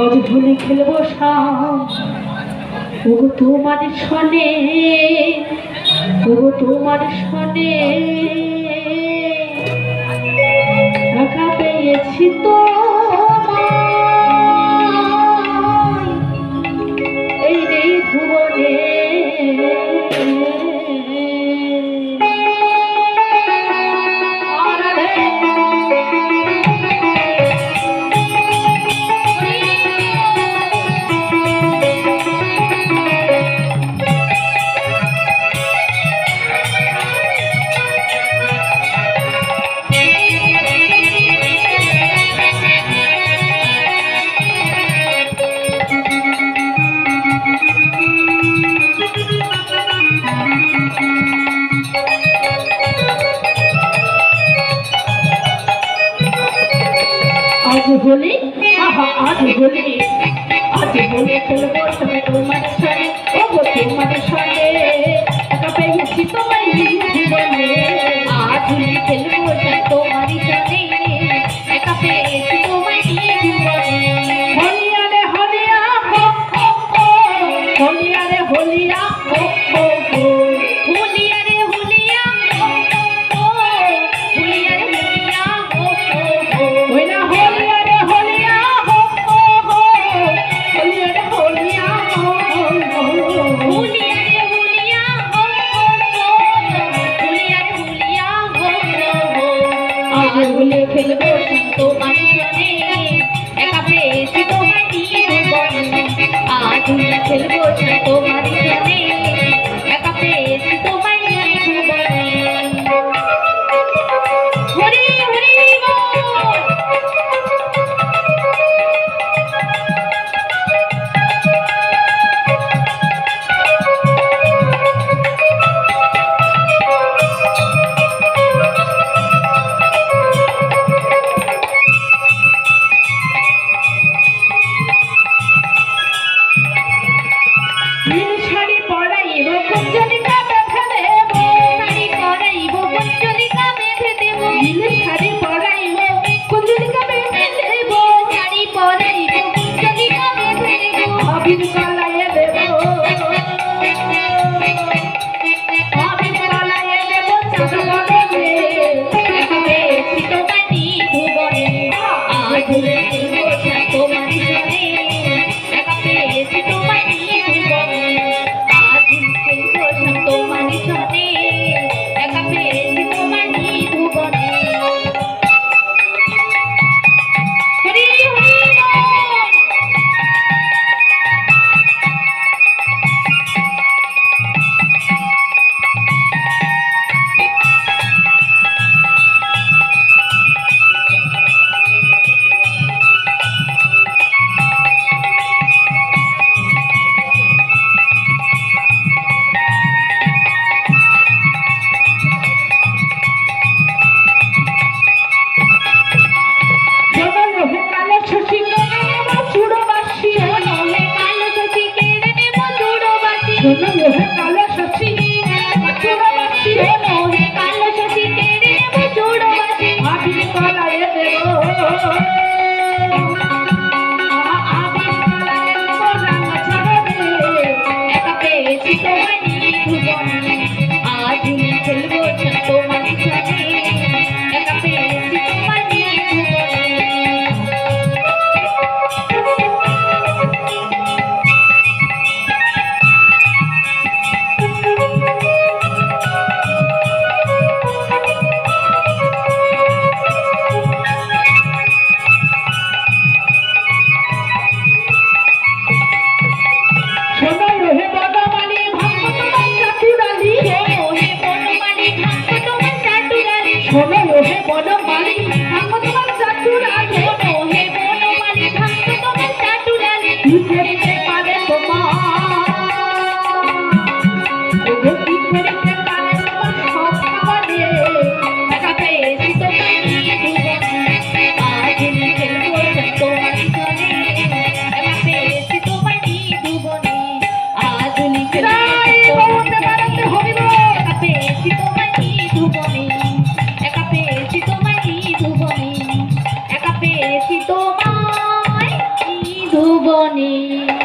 আজ হোলি খেলবো শাম ওগো তোমার সনে, ওগো তোমার সনে একা পেয়েছি তো এই নেই ভুবনে। आज होली आज होली आज होली खेलबो सने তোমার সনে ওগো তোমার সনে একা পেয়েছি তোমায় জীবনে। আজ হোলি খেলবো সনে তোমার সনে একা পেয়েছি তোমায় জীবনে। হোলিয়া রে হোলিয়া হো হো হো, হোলিয়া রে হোলিয়া হো হো হো, হোলিয়া রে হোলিয়া হো হো হো, হোলিয়া রে হোলিয়া হো হো হো। ওই না হোলিয়া রে হোলিয়া হো হো হো, হোলিয়া রে হোলিয়া হো হো হো, হোলিয়া রে হোলিয়া হো হো হো, হোলিয়া রে হোলিয়া হো হো হো। আজ হোলি খেলবো তোমার সনে একা পেয়েছি তোমার জীবনে। আজ হোলি খেলবো তোমার সনে একা পেয়েছি তোমার জীবনে। হরি হরি বল। নীল শাড়ি পরাইব কুঞ্জলিকা বেঁধে দেব, শাড়ি পরাইব কুঞ্জলিকা বেঁধে দেব, নীল শাড়ি পরাইব কুঞ্জলিকা বেঁধে দেব, শাড়ি পরাইব কুঞ্জলিকা বেঁধে দেব, আবির গলায় দেব, আবির গলায় দেব চাঁদ বদলে একা পেয়েছি তোমার ভুবনে। আজ হোলি খেলবো তোমার সনে একা পেয়েছি তোমার ভুবনে। আজ হোলি খেলবো তোমার সনে একা পেয়েছি তোমার ভুবনে। হরি হরি বল। ভুবনে।